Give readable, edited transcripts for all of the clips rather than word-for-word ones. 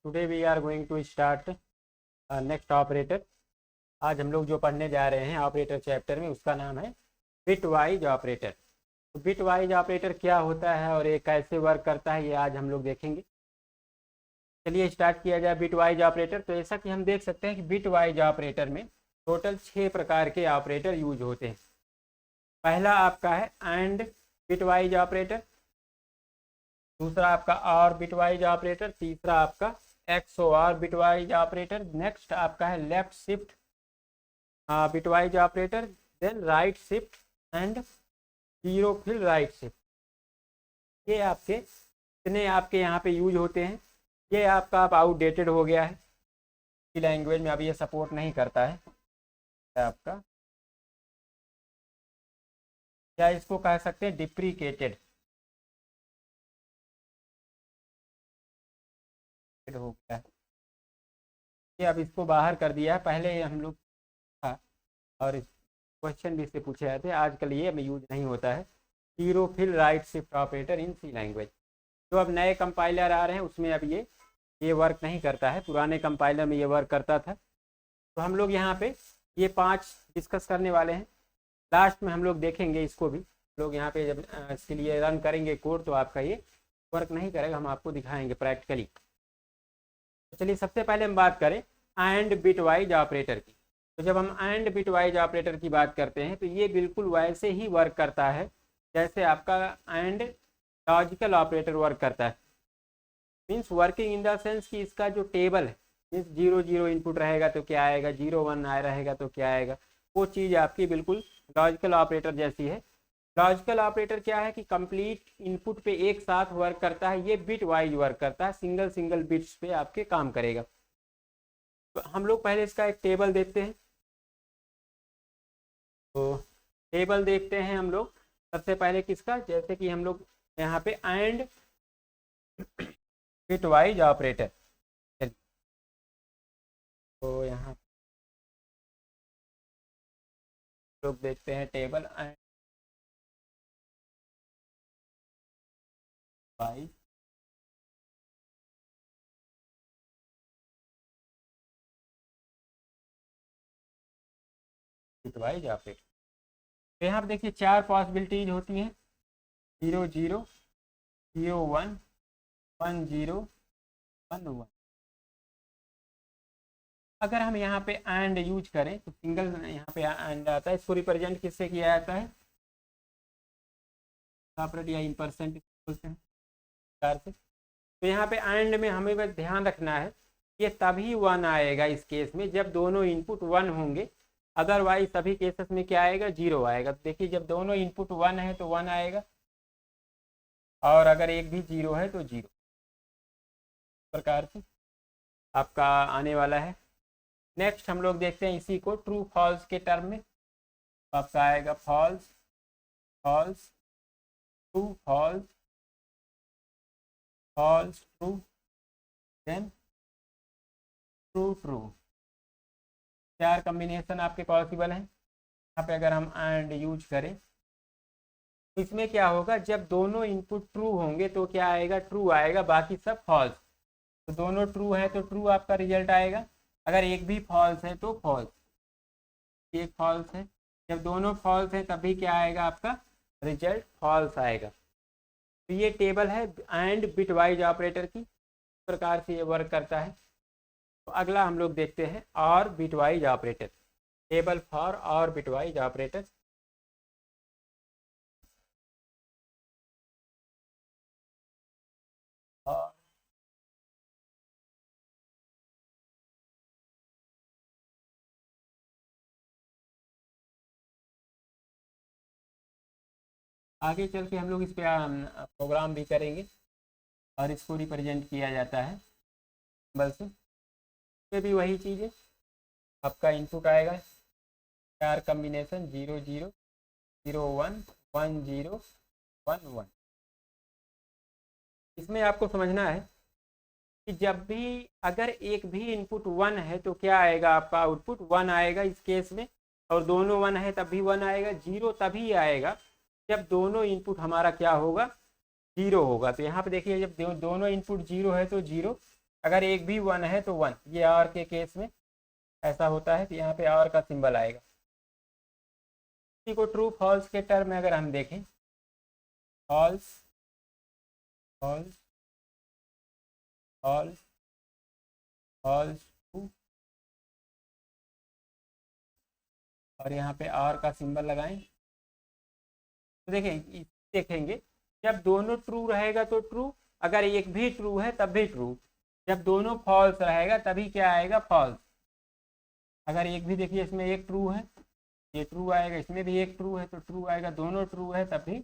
Today we are going to start next operator. आज हम लोग जो पढ़ने जा रहे हैं ऑपरेटर चैप्टर में, उसका नाम है बिट वाइज ऑपरेटर। तो बिट वाइज ऑपरेटर क्या होता है और ये कैसे वर्क करता है, ये आज हम लोग देखेंगे। चलिए स्टार्ट किया जाए बिट वाइज ऑपरेटर। तो ऐसा कि हम देख सकते हैं कि बिट वाइज ऑपरेटर में टोटल 6 प्रकार के ऑपरेटर यूज होते हैं। पहला आपका है एंड बिट वाइज ऑपरेटर, दूसरा आपका और बिट वाइज ऑपरेटर, तीसरा आपका XOR bitwise operator, next आपका है left shift bitwise operator, then right shift and zero fill right shift. ये आपके इतने आपके यहाँ पे यूज होते हैं। ये आपका आप आउटडेटेड हो गया है, लैंग्वेज में अभी ये सपोर्ट नहीं करता है आपका, या इसको कह सकते हैं डिप्रीकेटेड हो गया है। ये अब इसको बाहर कर दिया है, पहले हम लोग था और क्वेश्चन भी इससे पूछे जाते हैं। आजकल ये में यूज नहीं होता है zero fill right shift operator in C language. जो अब नए कंपाइलर आ रहे हैं उसमें अब ये वर्क नहीं करता है, पुराने कंपाइलर में ये वर्क करता था। तो हम लोग यहाँ पे ये 5 डिस्कस करने वाले हैं। लास्ट में हम लोग देखेंगे इसको भी। लोग यहाँ पे जब इसके लिए रन करेंगे कोड तो आपका ये वर्क नहीं करेगा, हम आपको दिखाएंगे प्रैक्टिकली। तो चलिए सबसे पहले हम बात करें एंड बिट वाइज ऑपरेटर की। तो जब हम एंड बिट वाइज ऑपरेटर की बात करते हैं तो ये बिल्कुल वैसे ही वर्क करता है जैसे आपका एंड लॉजिकल ऑपरेटर वर्क करता है। Means working in the sense कि इसका जो टेबल है, मीन्स 0 0 इनपुट रहेगा तो क्या आएगा, 0 1 रहेगा तो क्या आएगा, वो चीज़ आपकी बिल्कुल लॉजिकल ऑपरेटर जैसी है। लॉजिकल ऑपरेटर क्या है कि कंप्लीट इनपुट पे एक साथ वर्क करता है, ये बिट वाइज वर्क करता है, सिंगल सिंगल बिट्स पे आपके काम करेगा। तो हम लोग पहले इसका एक टेबल देखते हैं। तो टेबल देखते हैं हम लोग सबसे पहले किसका, जैसे कि हम लोग यहाँ पे एंड बिट वाइज ऑपरेटर। तो यहाँ लोग देखते हैं table and wise bit wise operator. तो यहाँ पे देखिए 4 पॉसिबिलिटीज होती हैं, 0 0 0 1 1 0 1 1। अगर हम यहाँ पे एंड यूज करें तो सिंगल यहाँ पे एंड आता है। इसको रिप्रेजेंट किससे किया जाता है, ऑपरेटर या इम्परसेंट बोलते हैं से। तो यहाँ पे एंड में हमें बस ध्यान रखना है, ये तभी 1 आएगा इस केस में जब दोनों इनपुट 1 होंगे, अदरवाइज सभी केसेस में क्या आएगा, 0 आएगा। तो देखिए जब दोनों इनपुट 1 है तो 1 आएगा, और अगर एक भी 0 है तो 0 प्रकार से आपका आने वाला है। नेक्स्ट हम लोग देखते हैं इसी को ट्रू फॉल्स के टर्म में। आपका आएगा false false true false false true then true true. 4 combination आपके पॉसिबल हैं। यहाँ पे अगर हम एंड यूज करें तो इसमें क्या होगा, जब दोनों इनपुट ट्रू होंगे तो क्या आएगा, ट्रू आएगा, बाकी सब फॉल्स। तो दोनों ट्रू है तो ट्रू आपका रिजल्ट आएगा, अगर एक भी फॉल्स है तो फॉल्स। एक फॉल्स है, जब दोनों फॉल्स है तभी क्या आएगा, आपका रिजल्ट फॉल्स आएगा। तो ये टेबल है एंड बिट वाइज ऑपरेटर की, इस प्रकार से ये वर्क करता है। तो अगला हम लोग देखते हैं और bit wise operator, table for और बिट वाइज ऑपरेटर। आगे चल के हम लोग इस पर प्रोग्राम भी करेंगे और इसको रिप्रेजेंट किया जाता है बस। इसमें भी वही चीज़ है, आपका इनपुट आएगा 4 कॉम्बिनेशन 0 0 0 1 1 0 1 1। इसमें आपको समझना है कि जब भी अगर एक भी इनपुट 1 है तो क्या आएगा, आपका आउटपुट 1 आएगा इस केस में, और दोनों 1 है तब भी 1 आएगा। 0 तभी आएगा जब दोनों इनपुट हमारा क्या होगा, 0 होगा। तो यहाँ पे देखिए जब दोनों इनपुट 0 है तो 0, अगर एक भी 1 है तो 1, ये और के केस में ऐसा होता है, तो यहाँ पे और का सिंबल आएगा। इसी को ट्रू फॉल्स के टर्म में अगर हम देखें, false false false false true, और यहाँ पे और का सिंबल लगाएं, तो देखेंगे जब दोनों ट्रू रहेगा तो ट्रू, अगर एक भी ट्रू है तब भी ट्रू, जब दोनों फॉल्स रहेगा तभी क्या आएगा, फॉल्स। अगर एक भी, देखिए इसमें एक ट्रू है, ये ट्रू आएगा, इसमें भी एक ट्रू है तो ट्रू आएगा, दोनों ट्रू है तब भी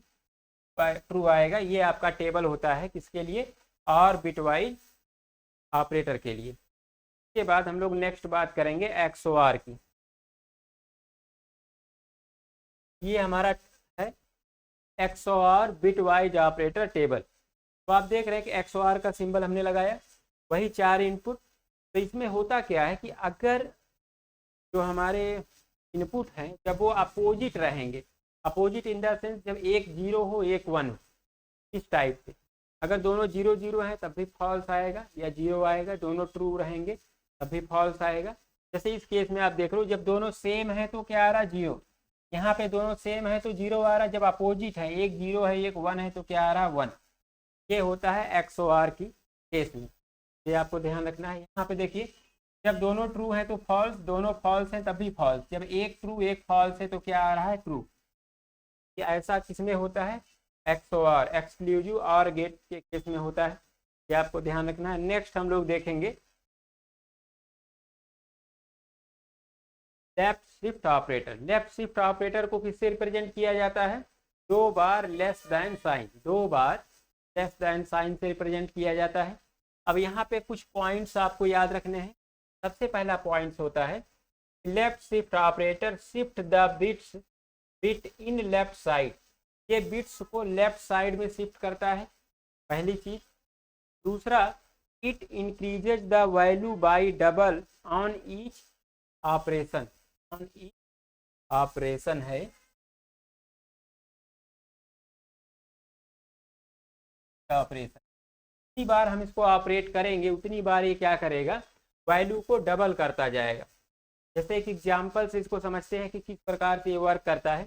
ट्रू आएगा। ये आपका टेबल होता है किसके लिए, और बिटवाइज ऑपरेटर के लिए। इसके बाद हम लोग नेक्स्ट बात करेंगे XOR की। ये हमारा है XOR बिटवाइज ऑपरेटर टेबल। तो आप देख रहे हैं कि XOR का सिंबल हमने लगाया, वही 4 इनपुट। तो इसमें होता क्या है कि अगर जो हमारे इनपुट हैं जब वो अपोजिट रहेंगे, अपोजिट इन द सेंस जब एक 0 हो एक 1 हो, इस टाइप से, अगर दोनों 0 0 हैं तब भी फॉल्स आएगा, या 0 आएगा, दोनों ट्रू रहेंगे तब भी फॉल्स आएगा। जैसे इस केस में आप देख रहे हो, जब दोनों सेम है तो क्या आ रहा, 0। यहाँ पे दोनों सेम है तो 0 आ रहा, जब अपोजिट है, एक 0 है एक 1 है तो क्या आ रहा, 1। ये होता है XOR की केस में, ये आपको ध्यान रखना है। यहाँ पे देखिए, जब दोनों ट्रू है तो फॉल्स, दोनों फॉल्स हैं तब भी फॉल्स, जब एक ट्रू एक फॉल्स है तो क्या आ रहा है, ट्रू। ये ऐसा किसमें होता है, XOR एक्सक्लूसिव और गेट के केस में होता है, ये आपको ध्यान रखना है। नेक्स्ट हम लोग देखेंगे left shift operator. Left shift operator को किससे रिप्रेजेंट किया जाता है, 2 बार लेस दैन साइन, 2 बार लेस दैन साइन से रिप्रेजेंट किया जाता है। अब यहाँ पे कुछ पॉइंट्स आपको याद रखने हैं। सबसे पहला पॉइंट होता है left shift operator shift the bits bit in left side, ये बिट्स को लेफ्ट साइड में शिफ्ट करता है, पहली चीज। दूसरा, it increases the value by double on each operation, on each operation है, ऑपरेशन जितनी बार हम इसको ऑपरेट करेंगे उतनी बार ये क्या करेगा, वैल्यू को डबल करता जाएगा। जैसे एक एग्जाम्पल से इसको समझते हैं कि किस प्रकार से ये वर्क करता है।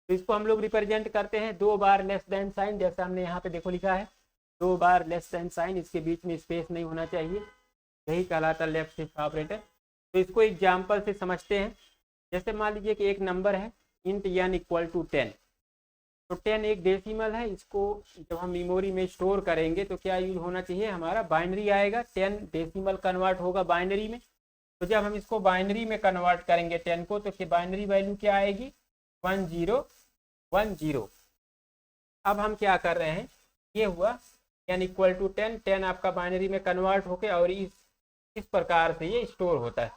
तो इसको हम लोग रिप्रेजेंट करते हैं 2 बार लेस देन साइन, जैसा हमने यहाँ पे देखो लिखा है 2 बार लेस देन साइन, इसके बीच में स्पेस नहीं होना चाहिए, यही कहलाता लेफ्ट शिफ्ट ऑपरेटर। तो इसको एग्जाम्पल से समझते हैं। जैसे मान लीजिए कि एक नंबर है इंट n इक्वल टू 10, तो 10 एक डेसिमल है, इसको जब हम मेमोरी में स्टोर करेंगे तो क्या यूज होना चाहिए, हमारा बाइनरी आएगा, 10 डेसिमल कन्वर्ट होगा बाइनरी में। तो जब हम इसको बाइनरी में कन्वर्ट करेंगे 10 को, तो बाइनरी वैल्यू क्या आएगी, 1010। अब हम क्या कर रहे हैं, ये हुआ n इक्वल टू 10, 10 आपका बाइनरी में कन्वर्ट होके और इस प्रकार से ये स्टोर होता है।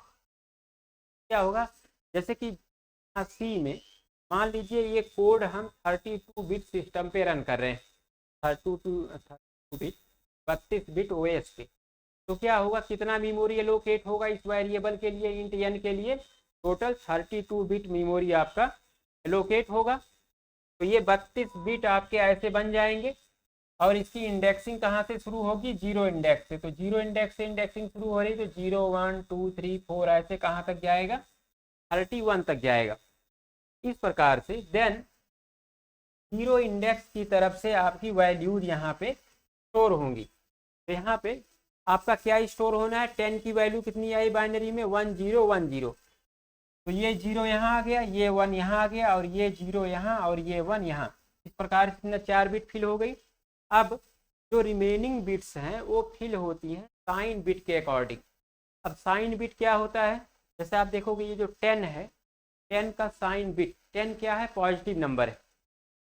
क्या होगा, जैसे कि सी में मान लीजिए ये कोड हम 32 बिट सिस्टम पे रन कर रहे हैं, 32 बिट 32 बिट OS पे, तो क्या होगा, कितना मेमोरी एलोकेट होगा इस वेरिएबल के लिए, इंट n के लिए, टोटल 32 बिट मेमोरी आपका एलोकेट होगा। तो ये 32 बिट आपके ऐसे बन जाएंगे, और इसकी इंडेक्सिंग कहाँ से शुरू होगी, 0 इंडेक्स से। तो 0 इंडेक्स से इंडेक्सिंग शुरू हो रही, तो 0 1 2 3 4 ऐसे कहाँ तक जाएगा, 31 तक जाएगा। इस प्रकार से देन 0 इंडेक्स की तरफ से आपकी वैल्यूज यहाँ पे स्टोर होंगी। तो यहाँ पे आपका क्या स्टोर होना है, 10 की वैल्यू कितनी आई बाइनरी में, 1010। तो ये 0 यहाँ आ गया, ये 1 यहाँ आ गया, और ये 0 यहाँ और ये 1 यहाँ। इस प्रकार से 4 बिट फिल हो गई। अब जो रिमेनिंग बिट्स हैं वो फिल होती हैं साइन बिट के अकॉर्डिंग। अब साइन बिट क्या होता है, जैसे आप देखोगे ये जो 10 है, 10 का साइन बिट, 10 क्या है, पॉजिटिव नंबर है,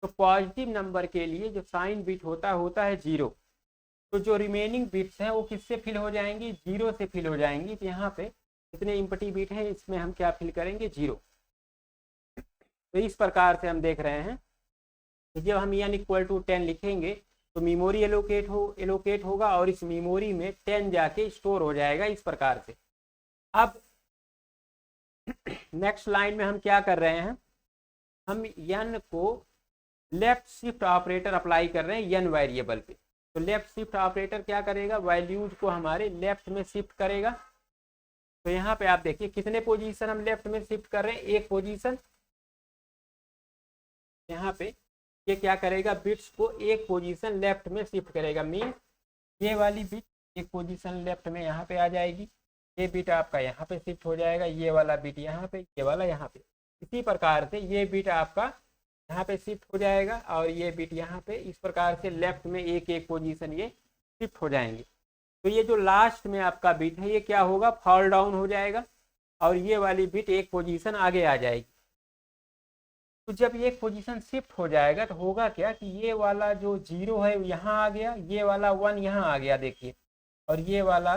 तो पॉजिटिव नंबर के लिए जो साइन बिट होता है 0। तो जो रिमेनिंग बिट्स हैं वो किससे फिल हो जाएंगी, 0 से फिल हो जाएंगी। तो यहाँ पे कितने इम्पटी बिट हैं, इसमें हम क्या फिल करेंगे, 0। तो इस प्रकार से हम देख रहे हैं कि जब हम n इक्वल टू 10 लिखेंगे तो मेमोरी एलोकेट होगा, और इस मेमोरी में 10 जाके स्टोर हो जाएगा, इस प्रकार से। अब नेक्स्ट लाइन में हम क्या कर रहे हैं, हम n को लेफ्ट शिफ्ट ऑपरेटर अप्लाई कर रहे हैं n वेरिएबल पे। तो लेफ्ट शिफ्ट ऑपरेटर क्या करेगा, वैल्यूज को हमारे लेफ्ट में शिफ्ट करेगा। तो यहाँ पे आप देखिए कितने पोजीशन हम लेफ्ट में शिफ्ट कर रहे हैं, एक पोजीशन। यहाँ पे ये क्या करेगा, बिट्स को एक पोजीशन लेफ्ट में शिफ्ट करेगा। मीन ये वाली बिट एक पोजीशन लेफ्ट में यहाँ पे आ जाएगी, ये बिट आपका यहाँ पे शिफ्ट हो जाएगा, ये वाला बिट यहाँ पे, ये वाला यहाँ पे। इसी प्रकार से ये बिट आपका यहाँ पे शिफ्ट हो जाएगा और ये बिट यहाँ पे। इस प्रकार से लेफ्ट में एक एक पोजीशन ये शिफ्ट हो जाएंगे। तो ये जो लास्ट में आपका बिट है ये क्या होगा, फॉल डाउन हो जाएगा और ये वाली बिट एक पोजीशन आगे आ जाएगी। तो जब ये एक पोजीशन शिफ्ट हो जाएगा तो होगा क्या कि ये वाला जो 0 है यहाँ आ गया, ये वाला 1 यहाँ आ गया देखिए, और ये वाला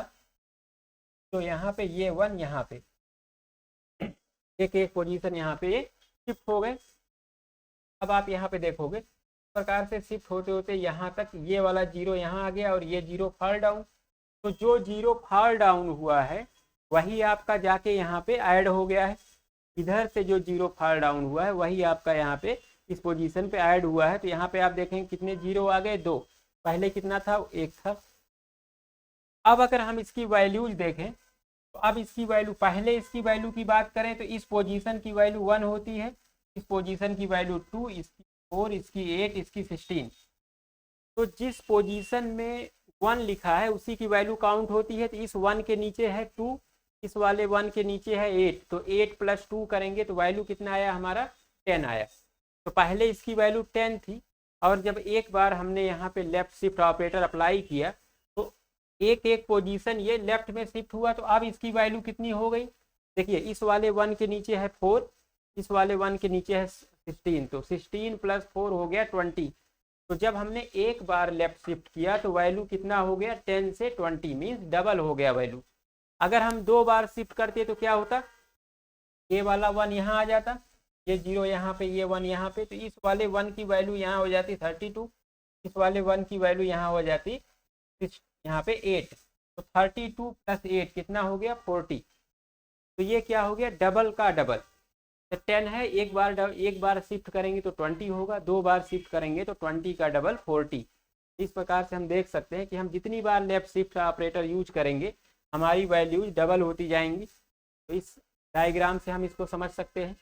तो यहाँ पे ये 1 यहाँ पे, एक एक पोजीशन यहाँ पे शिफ्ट हो गए। अब आप यहाँ पे देखोगे इस प्रकार से शिफ्ट होते होते यहाँ तक ये वाला 0 यहाँ आ गया और ये 0 फॉल डाउन। तो जो 0 फॉल डाउन हुआ है वही आपका जाके यहाँ पे ऐड हो गया है। इधर से जो 0 फॉल डाउन हुआ है वही आपका यहाँ पे इस पोजीशन पे ऐड हुआ है। तो यहाँ पे आप देखेंगे कितने 0 आ गए, 2। पहले कितना था, 1 था। अब अगर हम इसकी वैल्यूज देखें तो अब इसकी वैल्यू, पहले इसकी वैल्यू की बात करें तो इस पोजीशन की वैल्यू 1 होती है, इस पोजीशन की वैल्यू 2, इसकी 4, इसकी 8, इसकी 16। तो जिस पोजीशन में 1 लिखा है उसी की वैल्यू काउंट होती है। तो इस 1 के नीचे है 2, इस वाले 1 के नीचे है 8, तो 8 + 2 करेंगे तो वैल्यू कितना आया हमारा, 10 आया। तो पहले इसकी वैल्यू 10 थी और जब एक बार हमने यहाँ पे लेफ्ट शिफ्ट ऑपरेटर अप्लाई किया तो एक एक पोजीशन ये लेफ्ट में शिफ्ट हुआ। तो अब इसकी वैल्यू कितनी हो गई, देखिए इस वाले 1 के नीचे है 4, इस वाले 1 के नीचे है 16, तो 16 + 4 हो गया 20। तो जब हमने एक बार लेफ्ट शिफ्ट किया तो वैल्यू कितना हो गया, 10 से 20, मीन्स डबल हो गया वैल्यू। अगर हम 2 बार शिफ्ट करते तो क्या होता, ये वाला 1 यहाँ आ जाता, ये 0 यहाँ पे, ये 1 यहाँ पे। तो इस वाले 1 की वैल्यू यहाँ हो जाती 32, इस वाले 1 की वैल्यू यहाँ हो जाती यहाँ पे 8। तो 32 + 8 कितना हो गया, 40। तो ये क्या हो गया, डबल का डबल। तो 10 है, एक बार शिफ्ट करेंगे तो 20 होगा, 2 बार शिफ्ट करेंगे तो 20 का डबल 40। इस प्रकार से हम देख सकते हैं कि हम जितनी बार लेफ्ट शिफ्ट ऑपरेटर यूज करेंगे हमारी वैल्यूज डबल होती जाएंगी। तो इस डायग्राम से हम इसको समझ सकते हैं।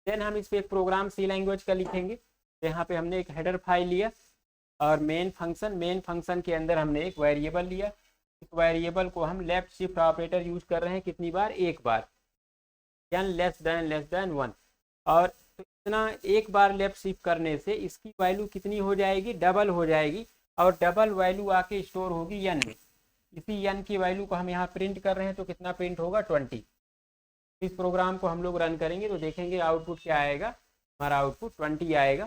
देन हम इस पर एक प्रोग्राम सी लैंग्वेज का लिखेंगे। तो यहाँ पे हमने एक हेडर फाइल लिया और मेन फंक्शन के अंदर हमने एक वेरिएबल लिया। इस वेरिएबल को हम लेफ्ट शिफ्ट ऑपरेटर यूज कर रहे हैं कितनी बार, एक बार, n < 1। और तो इतना एक बार लेफ्ट शिफ्ट करने से इसकी वैल्यू कितनी हो जाएगी, डबल हो जाएगी और डबल वैल्यू आके स्टोर होगी n में। इसी n की वैल्यू को हम यहाँ प्रिंट कर रहे हैं तो कितना प्रिंट होगा, 20। इस प्रोग्राम को हम लोग रन करेंगे तो देखेंगे आउटपुट क्या आएगा, हमारा आउटपुट 20 आएगा।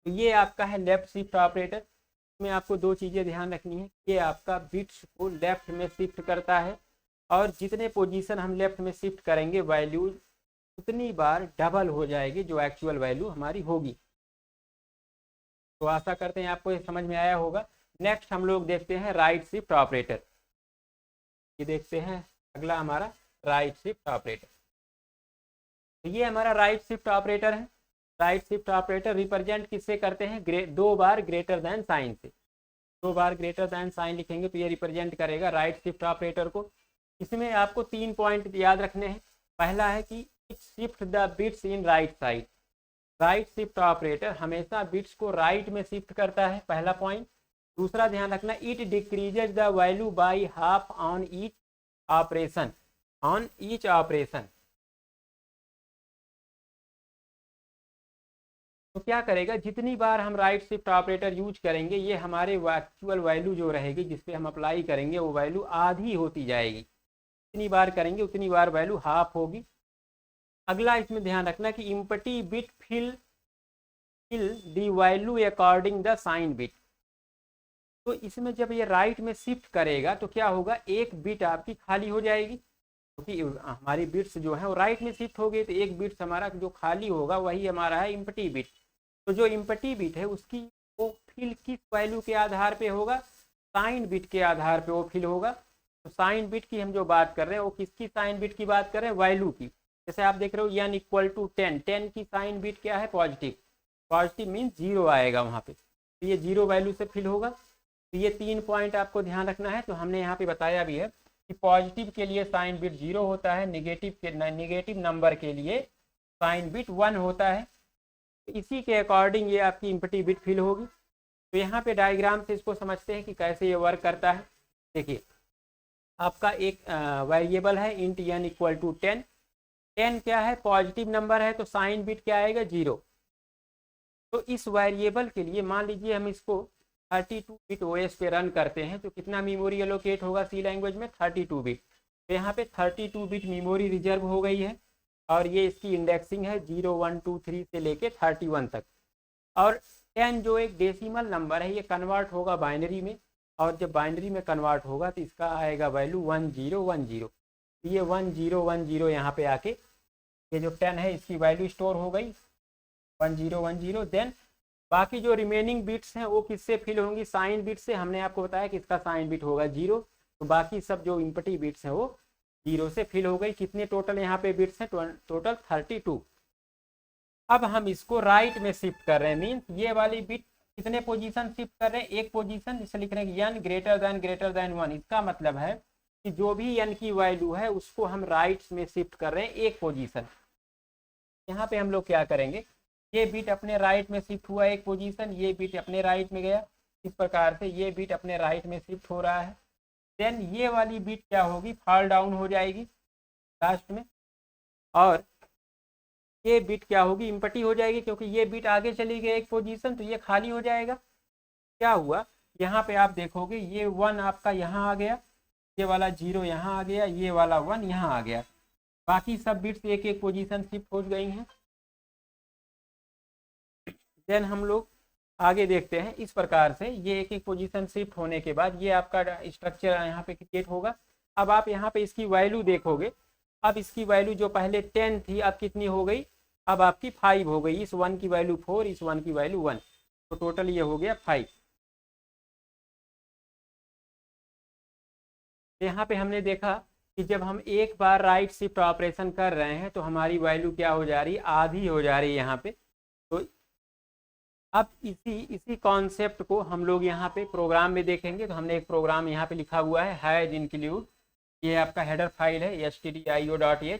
तो ये आपका है लेफ्ट शिफ्ट ऑपरेटर। इसमें आपको 2 चीज़ें ध्यान रखनी है, ये आपका बिट्स को लेफ्ट में शिफ्ट करता है और जितने पोजीशन हम लेफ्ट में शिफ्ट करेंगे वैल्यूज उतनी बार डबल हो जाएगी जो एक्चुअल वैल्यू हमारी होगी। तो आशा करते हैं आपको ये समझ में आया होगा। नेक्स्ट हम लोग देखते हैं राइट शिफ्ट ऑपरेटर। ये देखते हैं अगला हमारा राइट शिफ्ट ऑपरेटर। तो ये हमारा राइट शिफ्ट ऑपरेटर है। राइट शिफ्ट ऑपरेटर रिप्रेजेंट किससे करते हैं, 2 बार ग्रेटर देन साइन से। 2 बार ग्रेटर देन साइन लिखेंगे तो ये रिप्रेजेंट करेगा राइट शिफ्ट ऑपरेटर को। इसमें आपको 3 पॉइंट याद रखने हैं। पहला है कि shift the bits in right side. Right shift operator हमेशा बिट्स को राइट में शिफ्ट करता है, पहला पॉइंट। दूसरा ध्यान रखना, it decreases the value by half on each operation, on each operation. तो क्या करेगा, जितनी बार हम राइट शिफ्ट ऑपरेटर यूज करेंगे ये हमारे एक्चुअल वैल्यू जो रहेगी जिसपे हम अप्लाई करेंगे वो वैल्यू आधी होती जाएगी। जितनी बार करेंगे उतनी बार वैल्यू हाफ होगी। अगला इसमें ध्यान रखना कि empty bit fill the value according the sign bit. तो इसमें जब ये राइट में शिफ्ट करेगा तो क्या होगा, एक बिट आपकी खाली हो जाएगी क्योंकि हमारी बिट्स जो है वो राइट में शिफ्ट हो गई। तो एक बिट हमारा जो खाली होगा वही हमारा है इम्पटी बिट। तो जो इम्पटी बिट है उसकी वो फिल किस वैल्यू के आधार पे होगा, साइन बिट के आधार पे वो फिल होगा। तो साइन बिट की हम जो बात कर रहे हैं वो किसकी साइन बिट की बात कर रहे हैं, वैल्यू की। जैसे आप देख रहे हो n = 10, 10 की साइन बिट क्या है, पॉजिटिव। पॉजिटिव मीन्स 0 आएगा वहाँ पे, तो ये 0 वैल्यू से फिल होगा। तो ये 3 पॉइंट आपको ध्यान रखना है। तो हमने यहाँ पे बताया भी है कि पॉजिटिव के लिए साइन बिट 0 होता है, नेगेटिव नंबर के लिए साइन बिट 1 होता है। तो इसी के अकॉर्डिंग ये आपकी इम्पटी बिट फिल होगी। तो यहाँ पे डायग्राम से इसको समझते हैं कि कैसे ये वर्क करता है। देखिए, आपका एक वेरिएबल है इंट n इक्वल टू 10। 10 क्या है, पॉजिटिव नंबर है, तो साइन बिट क्या आएगा, 0। तो इस वेरिएबल के लिए मान लीजिए हम इसको 32 बिट ओएस पे रन करते हैं, तो कितना मेमोरी एलोकेट होगा सी लैंग्वेज में, 32 बिट। तो यहाँ पे 32 बिट मेमोरी रिजर्व हो गई है, और ये इसकी इंडेक्सिंग है 0 1 2 3 से लेके 31 तक। और 10 जो एक डेसिमल नंबर है, ये कन्वर्ट होगा बाइनरी में, और जब बाइनरी में कन्वर्ट होगा तो इसका आएगा वैल्यू 1010। ये 1010 यहाँ पे आके ये जो 10 है इसकी वैल्यू स्टोर हो गई 1010। देन बाकी जो रिमेनिंग बिट्स हैं वो किससे फिल होंगी, साइन बिट से। हमने आपको बताया कि इसका साइन बिट होगा 0, तो बाकी सब जो इम्पटी बिट्स हैं वो 0 से फिल हो गई। कितने टोटल यहाँ पे बिट्स हैं, टोटल 32। अब हम इसको राइट में शिफ्ट कर रहे हैं, मीन्स ये वाली बिट कितने पोजीशन शिफ्ट कर रहे हैं, एक पोजीशन। इसे लिख रहे हैं n ग्रेटर देन 1। इसका मतलब है कि जो भी n की वैल्यू है उसको हम राइट में शिफ्ट कर रहे हैं एक पोजीशन। यहाँ पे हम लोग क्या करेंगे, ये बिट अपने राइट में शिफ्ट हुआ एक पोजीशन, ये बिट अपने राइट में गया, इस प्रकार से ये बिट अपने राइट में शिफ्ट हो रहा है। देन ये वाली बिट क्या होगी, फॉल डाउन हो जाएगी लास्ट में, और ये बिट क्या होगी, इम्पटी हो जाएगी, क्योंकि ये बिट आगे चली गई एक पोजीशन, तो ये खाली हो जाएगा। क्या हुआ, यहाँ पे आप देखोगे ये 1 आपका यहाँ आ गया, ये वाला 0 यहाँ आ गया, ये वाला 1 यहाँ आ गया, बाकी सब बिट्स एक एक पोजीशन शिफ्ट हो गई हैं। देन हम लोग आगे देखते हैं, इस प्रकार से ये एक एक पोजीशन शिफ्ट होने के बाद ये आपका स्ट्रक्चर यहाँ पे क्रिएट होगा। अब आप यहाँ पे इसकी वैल्यू देखोगे, अब इसकी वैल्यू जो पहले 10 थी अब कितनी हो गई, अब आपकी 5 हो गई। इस 1 की वैल्यू 4, इस 1 की वैल्यू 1, तो टोटल ये हो गया 5। यहाँ पे हमने देखा कि जब हम एक बार राइट शिफ्ट ऑपरेशन कर रहे हैं तो हमारी वैल्यू क्या हो जा रही है, आधी हो जा रही है यहाँ पे। तो अब इसी कॉन्सेप्ट को हम लोग यहाँ पे प्रोग्राम में देखेंगे। तो हमने एक प्रोग्राम यहाँ पे लिखा हुआ है हैज इंक्लूड, ये आपका हेडर फाइल है stdio.h।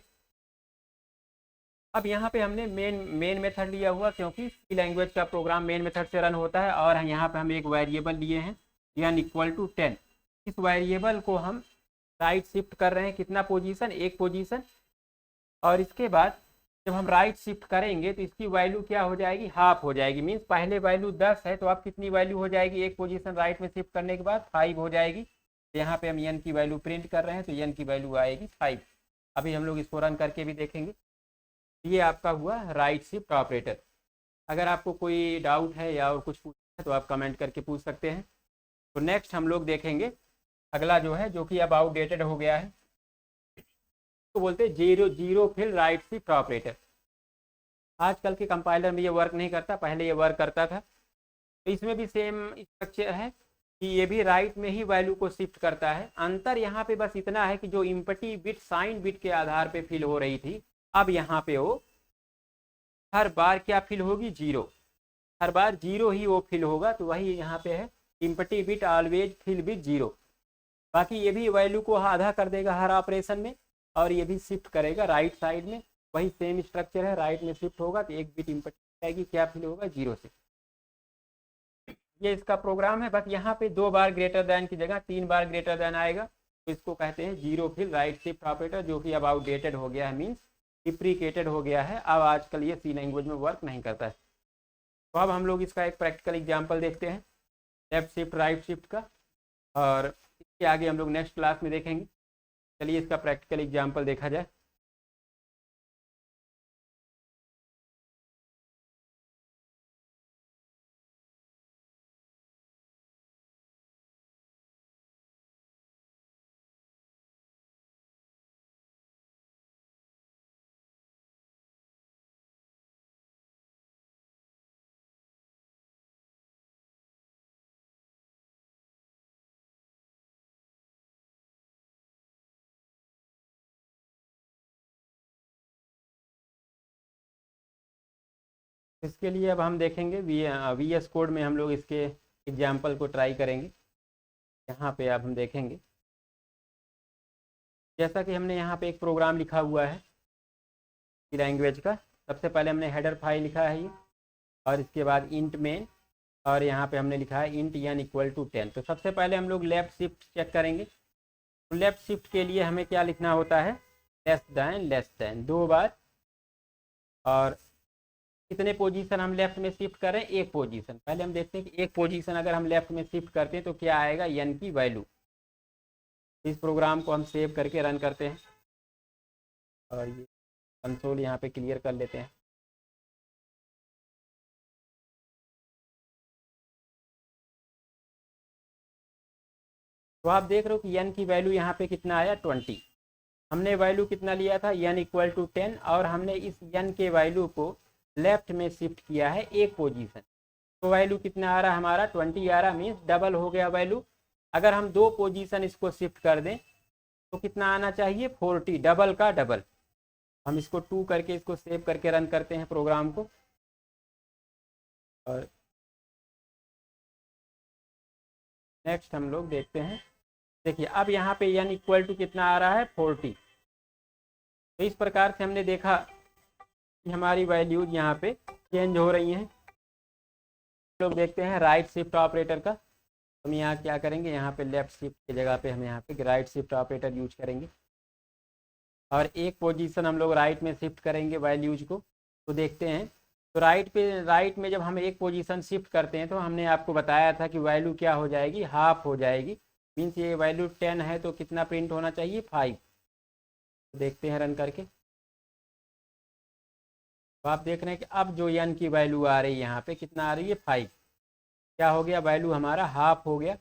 अब यहाँ पे हमने मेन मेथड लिया हुआ, क्योंकि सी लैंग्वेज का प्रोग्राम मेन मेथड से रन होता है, और यहाँ पे हम एक वेरिएबल लिए हैं n इक्वल टू 10। इस वेरिएबल को हम राइट शिफ्ट कर रहे हैं, कितना पोजीशन, एक पोजीशन। और इसके बाद जब हम राइट शिफ्ट करेंगे तो इसकी वैल्यू क्या हो जाएगी, हाफ हो जाएगी। मीन्स पहले वैल्यू 10 है, तो अब कितनी वैल्यू हो जाएगी, एक पोजीशन राइट में शिफ्ट करने के बाद 5 हो जाएगी। यहाँ पे हम n की वैल्यू प्रिंट कर रहे हैं, तो n की वैल्यू आएगी 5। अभी हम लोग इसको रन करके भी देखेंगे। ये आपका हुआ राइट शिफ्ट ऑपरेटर। अगर आपको कोई डाउट है या और कुछ पूछना है तो आप कमेंट करके पूछ सकते हैं। तो नेक्स्ट हम लोग देखेंगे अगला जो है, जो कि अब आउटडेटेड हो गया है, तो बोलते हैं zero fill right shift operator. आजकल के कंपाइलर में ये वर्क नहीं करता, पहले ये वर्क करता था। तो इसमें भी सेम स्ट्रक्चर है कि ये भी राइट में ही वैल्यू को शिफ्ट करता है। अंतर यहाँ पे बस इतना है कि जो इम्पटी बिट साइन बिट के आधार पे फिल हो रही थी, अब यहाँ पे वो हर बार क्या फिल होगी, 0। हर बार 0 ही वो फिल होगा। तो वही यहाँ पे है, empty bit always fill with 0। बाकी ये भी वैल्यू को आधा कर देगा हर ऑपरेशन में, और ये भी शिफ्ट करेगा राइट साइड में। वही सेम स्ट्रक्चर है, राइट में शिफ्ट होगा तो एक बिट इम्पटी जाएगी, क्या फिल होगा, 0 से। ये इसका प्रोग्राम है। बस यहाँ पे 2 बार ग्रेटर दैन की जगह 3 बार ग्रेटर दैन आएगा, तो इसको कहते हैं zero fill right shift operator, जो कि अब आउटडेटेड हो गया है, मीन्स डिप्रीकेटेड हो गया है। अब आजकल ये सी लैंग्वेज में वर्क नहीं करता है। तो अब हम लोग इसका एक प्रैक्टिकल एग्जाम्पल देखते हैं लेफ्ट शिफ्ट राइट शिफ्ट का, और इसके आगे हम लोग नेक्स्ट क्लास में देखेंगे। चलिए इसका प्रैक्टिकल एग्जाम्पल देखा जाए। इसके लिए अब हम देखेंगे VS कोड में हम लोग इसके एग्जाम्पल को ट्राई करेंगे। यहाँ पे अब हम देखेंगे, जैसा कि हमने यहाँ पे एक प्रोग्राम लिखा हुआ है लैंग्वेज का। सबसे पहले हमने हेडर फाइल लिखा है ये, और इसके बाद इंट मेन, और यहाँ पे हमने लिखा है इंट n इक्वल टू 10। तो सबसे पहले हम लोग लेफ्ट शिफ्ट चेक करेंगे। तो लेफ्ट शिफ्ट के लिए हमें क्या लिखना होता है, लेस देन 2 बार। और कितने पोजीशन हम लेफ्ट में शिफ्ट करें, एक पोजीशन। पहले हम देखते हैं कि एक पोजीशन अगर हम लेफ्ट में शिफ्ट करते हैं तो क्या आएगा, n की वैल्यू। इस प्रोग्राम को हम सेव करके रन करते हैं, और ये कंसोल यहाँ पे क्लियर कर लेते हैं। तो आप देख रहे हो कि n की वैल्यू यहाँ पे कितना आया, 20। हमने वैल्यू कितना लिया था, n इक्वल टू 10, और हमने इस n के वैल्यू को लेफ्ट में शिफ्ट किया है एक पोजीशन। तो वैल्यू कितना आ रहा है हमारा, 20 आ रहा, मीन्स डबल हो गया वैल्यू। अगर हम 2 पोजीशन इसको शिफ्ट कर दें तो कितना आना चाहिए, 40, डबल का डबल। हम इसको 2 करके इसको सेव करके रन करते हैं प्रोग्राम को। और नेक्स्ट हम लोग देखते हैं, देखिए अब यहाँ पे n इक्वल टू कितना आ रहा है, 40। तो इस प्रकार से हमने देखा कि हमारी वैल्यूज यहाँ पे चेंज हो रही हैं। लोग देखते हैं राइट शिफ्ट ऑपरेटर का। हम यहाँ क्या करेंगे, यहाँ पे लेफ्ट शिफ्ट की जगह पे हम यहाँ पे राइट शिफ्ट ऑपरेटर यूज करेंगे, और एक पोजीशन हम लोग राइट में शिफ्ट करेंगे वैल्यूज को। तो देखते हैं, तो राइट में जब हम एक पोजीशन शिफ्ट करते हैं तो हमने आपको बताया था कि वैल्यू क्या हो जाएगी, हाफ हो जाएगी। मीन्स ये वैल्यू 10 है तो कितना प्रिंट होना चाहिए, 5। तो देखते हैं रन करके। तो आप देख रहे हैं कि अब जो n की वैल्यू आ रही है यहाँ पे कितना आ रही है, 5। क्या हो गया, वैल्यू हमारा हाफ हो गया।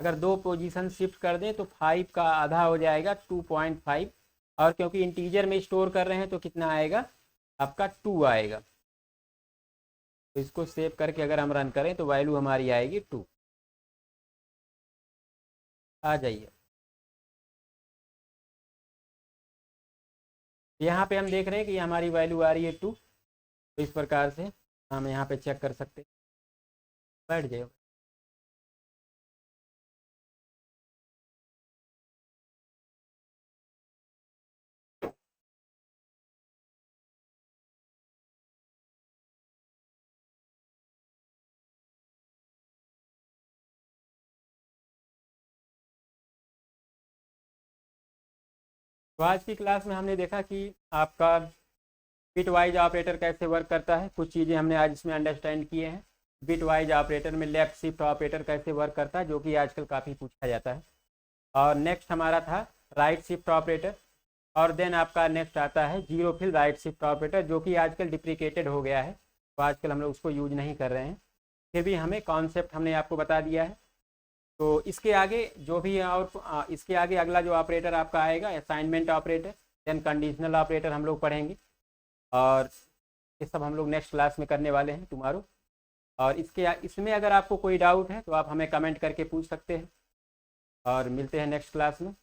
अगर 2 पोजीशन शिफ्ट कर दें तो 5 का आधा हो जाएगा, 2.5। और क्योंकि इंटीजर में स्टोर कर रहे हैं तो कितना आएगा आपका, 2 आएगा। तो इसको सेव करके अगर हम रन करें तो वैल्यू हमारी आएगी 2। आ जाइए, यहाँ पे हम देख रहे हैं कि हमारी वैल्यू आ रही है 2। तो इस प्रकार से हम यहाँ पे चेक कर सकते हैं। बैठ जाए, तो आज की क्लास में हमने देखा कि आपका बिट वाइज ऑपरेटर कैसे वर्क करता है। कुछ चीज़ें हमने आज इसमें अंडरस्टैंड किए हैं। बिट वाइज ऑपरेटर में लेफ्ट शिफ्ट ऑपरेटर कैसे वर्क करता है, जो कि आजकल काफ़ी पूछा जाता है। और नेक्स्ट हमारा था राइट शिफ्ट ऑपरेटर, और देन आपका नेक्स्ट आता है zero fill right shift operator, जो कि आजकल डिप्रिकेटेड हो गया है। तो आजकल हम लोग उसको यूज नहीं कर रहे हैं, फिर भी हमें कॉन्सेप्ट हमने आपको बता दिया है। तो इसके आगे जो भी और इसके आगे अगला जो ऑपरेटर आपका आएगा, assignment operator, then conditional operator हम लोग पढ़ेंगे। और ये सब हम लोग नेक्स्ट क्लास में करने वाले हैं टुमारो। और इसमें अगर आपको कोई डाउट है तो आप हमें कमेंट करके पूछ सकते हैं, और मिलते हैं नेक्स्ट क्लास में।